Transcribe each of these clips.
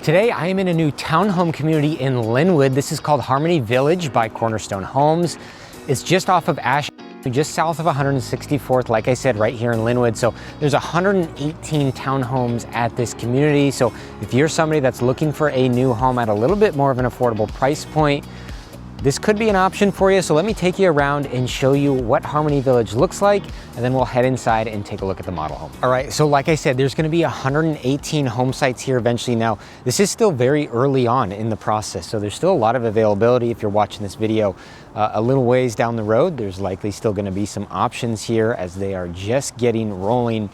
Today I am in a new townhome community in Lynnwood. This is called Harmony Village by Cornerstone Homes. It's just off of Ash, just south of 164th, like I said, right here in Lynnwood. So there's 118 townhomes at this community. So if you're somebody that's looking for a new home at a little bit more of an affordable price point, this could be an option for you. So let me take you around and show you what Harmony Village looks like, and then we'll head inside and take a look at the model home. All right, so like I said, there's gonna be 118 home sites here eventually. Now, this is still very early on in the process, so there's still a lot of availability. If you're watching this video a little ways down the road, there's likely still gonna be some options here as they are just getting rolling.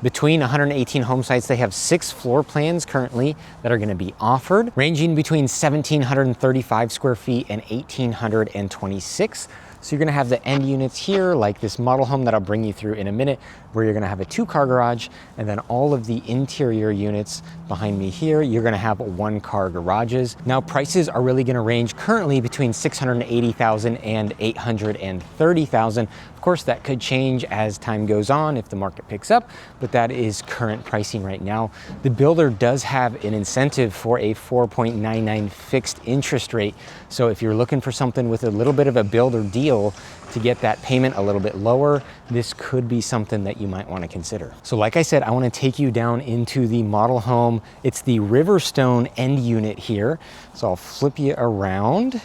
Between 118 home sites, they have 6 floor plans currently that are gonna be offered, ranging between 1,735 square feet and 1,826. So you're gonna have the end units here, like this model home that I'll bring you through in a minute, where you're gonna have a 2-car garage, and then all of the interior units behind me here, you're gonna have 1-car garages. Now, prices are really gonna range currently between $680,000 and $830,000. Of course, that could change as time goes on if the market picks up, but that is current pricing right now. The builder does have an incentive for a 4.99 fixed interest rate. So if you're looking for something with a little bit of a builder deal to get that payment a little bit lower, this could be something that you might want to consider. So like I said, I want to take you down into the model home. It's the Riverstone end unit here. So I'll flip you around.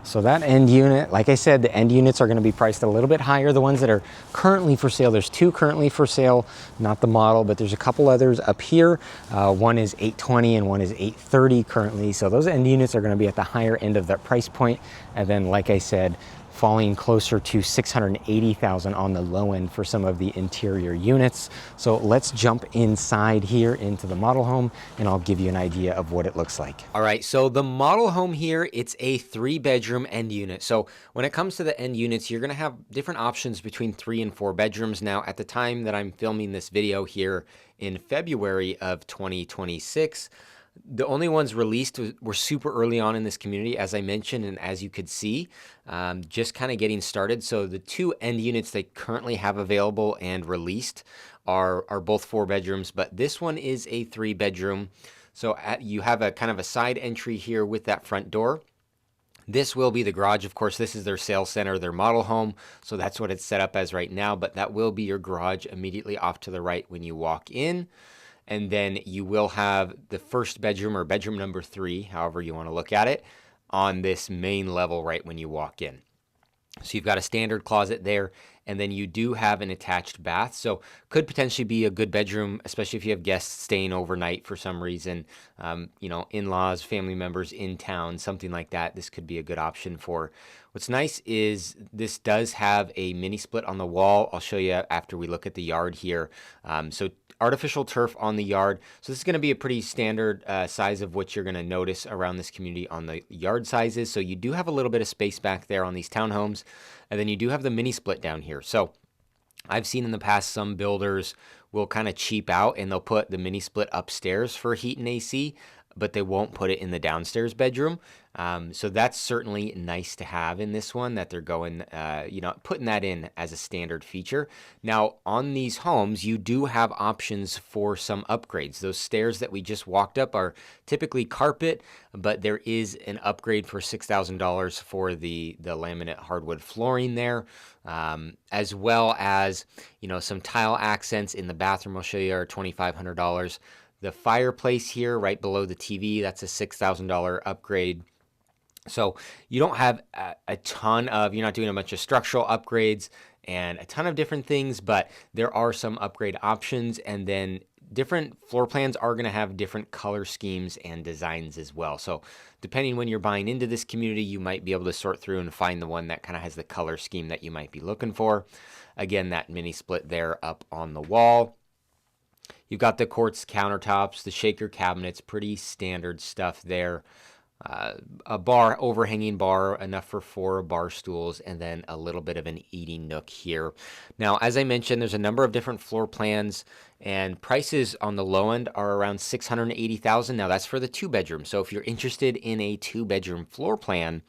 So that end unit, like I said, the end units are going to be priced a little bit higher. The ones that are currently for sale, there's 2 currently for sale, not the model, but there's a couple others up here. One is $820 and one is $830 currently. So those end units are going to be at the higher end of that price point. And then, like I said, falling closer to $680,000 on the low end for some of the interior units. So let's jump inside here into the model home and I'll give you an idea of what it looks like. All right, so the model home here, it's a 3-bedroom end unit. So when it comes to the end units, you're gonna have different options between 3 and 4 bedrooms. Now, at the time that I'm filming this video here in February of 2026, the only ones released were super early on in this community, as I mentioned, and as you could see, just kind of getting started. So the 2 end units they currently have available and released are both 4 bedrooms, but this one is a 3-bedroom. So you have a kind of a side entry here with that front door. This will be the garage. Of course, this is their sales center, their model home. So that's what it's set up as right now, but that will be your garage immediately off to the right when you walk in. And then you will have the first bedroom or bedroom number 3, however you want to look at it, on this main level right when you walk in. So you've got a standard closet there, and then you do have an attached bath. So could potentially be a good bedroom, especially if you have guests staying overnight for some reason, in-laws, family members in town, something like that. This could be a good option for. What's nice is this does have a mini split on the wall. I'll show you after we look at the yard here. So artificial turf on the yard. So this is going to be a pretty standard size of what you're going to notice around this community on the yard sizes. So you do have a little bit of space back there on these townhomes. And then you do have the mini split down here. So I've seen in the past some builders will kind of cheap out and they'll put the mini split upstairs for heat and AC, but they won't put it in the downstairs bedroom. So that's certainly nice to have in this one, that they're going, putting that in as a standard feature. Now, on these homes, you do have options for some upgrades. Those stairs that we just walked up are typically carpet, but there is an upgrade for $6,000 for the laminate hardwood flooring there, as well as, some tile accents in the bathroom I'll show you are $2,500. The fireplace here right below the TV, that's a $6,000 upgrade. So you don't have a ton of, you're not doing a bunch of structural upgrades and a ton of different things, but there are some upgrade options, and then different floor plans are going to have different color schemes and designs as well. So depending when you're buying into this community, you might be able to sort through and find the one that kind of has the color scheme that you might be looking for. Again, that mini split there up on the wall. You've got the quartz countertops, the shaker cabinets, pretty standard stuff there. A bar, overhanging bar, enough for 4 bar stools, and then a little bit of an eating nook here. Now, as I mentioned, there's a number of different floor plans, and prices on the low end are around $680,000. Now, that's for the 2-bedroom. So if you're interested in a 2-bedroom floor plan,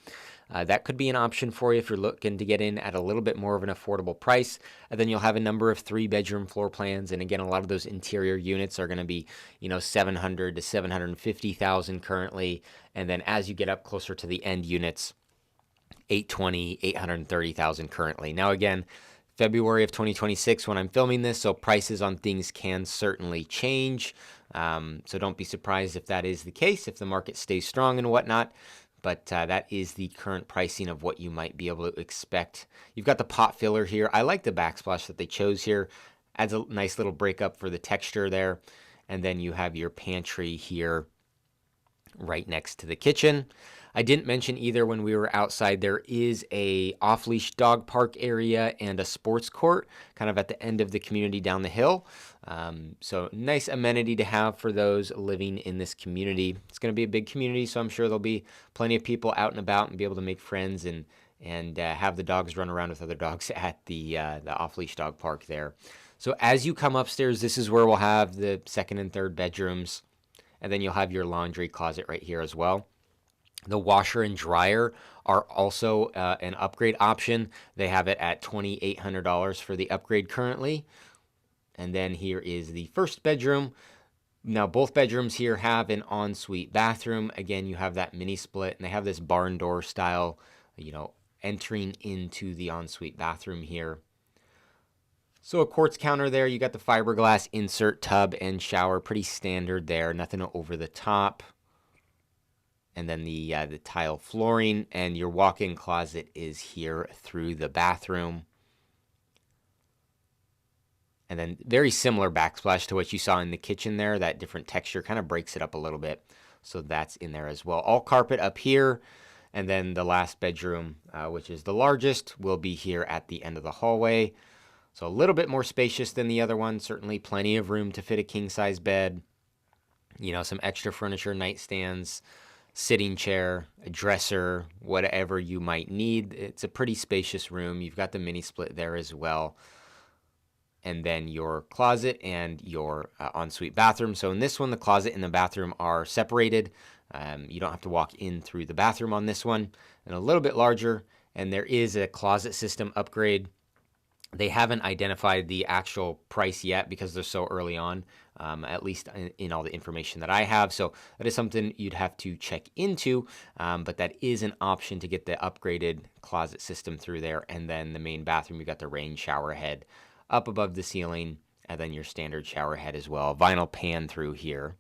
That could be an option for you if you're looking to get in at a little bit more of an affordable price. And then you'll have a number of 3-bedroom floor plans. And again, a lot of those interior units are going to be, 700 to 750,000 currently. And then as you get up closer to the end units, 820, 830,000 currently. Now again, February of 2026 when I'm filming this, so prices on things can certainly change. So don't be surprised if that is the case, if the market stays strong and whatnot. But that is the current pricing of what you might be able to expect. You've got the pot filler here. I like the backsplash that they chose here. Adds a nice little breakup for the texture there. And then you have your pantry here right next to the kitchen. I didn't mention either when we were outside, there is a off-leash dog park area and a sports court kind of at the end of the community down the hill. So nice amenity to have for those living in this community. It's going to be a big community, so I'm sure there'll be plenty of people out and about and be able to make friends and have the dogs run around with other dogs at the off-leash dog park there. So as you come upstairs, this is where we'll have the second and third bedrooms, and then you'll have your laundry closet right here as well. The washer and dryer are also an upgrade option. They have it at $2,800 for the upgrade currently. And then here is the first bedroom. Now both bedrooms here have an ensuite bathroom. Again, you have that mini split, and they have this barn door style, entering into the ensuite bathroom here. So a quartz counter there. You got the fiberglass insert tub and shower, pretty standard there. Nothing over the top. And then the tile flooring, and your walk-in closet is here through the bathroom. And then very similar backsplash to what you saw in the kitchen there. That different texture kind of breaks it up a little bit. So that's in there as well. All carpet up here. And then the last bedroom, which is the largest, will be here at the end of the hallway. So a little bit more spacious than the other one. Certainly plenty of room to fit a king-size bed. Some extra furniture, nightstands, sitting chair, a dresser, whatever you might need. It's a pretty spacious room. You've got the mini split there as well. And then your closet and your ensuite bathroom. So in this one, the closet and the bathroom are separated. You don't have to walk in through the bathroom on this one. And a little bit larger. And there is a closet system upgrade. They haven't identified the actual price yet because they're so early on, at least in all the information that I have. So that is something you'd have to check into, but that is an option to get the upgraded closet system through there. And then the main bathroom, you got the rain shower head up above the ceiling, and then your standard shower head as well. Vinyl pan through here.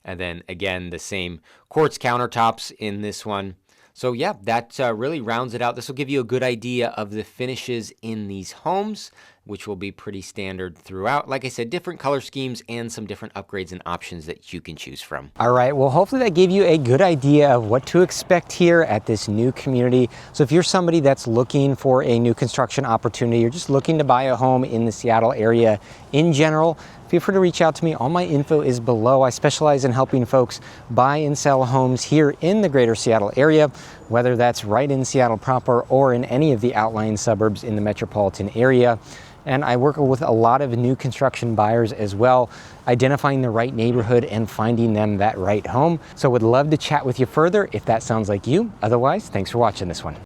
And then again, the same quartz countertops in this one. So yeah, that really rounds it out. This will give you a good idea of the finishes in these homes, which will be pretty standard throughout. Like I said, different color schemes and some different upgrades and options that you can choose from. All right, well, hopefully that gave you a good idea of what to expect here at this new community. So if you're somebody that's looking for a new construction opportunity, or just looking to buy a home in the Seattle area in general, feel free to reach out to me. All my info is below. I specialize in helping folks buy and sell homes here in the greater Seattle area, whether that's right in Seattle proper or in any of the outlying suburbs in the metropolitan area. And I work with a lot of new construction buyers as well, identifying the right neighborhood and finding them that right home. So would love to chat with you further if that sounds like you. Otherwise, thanks for watching this one.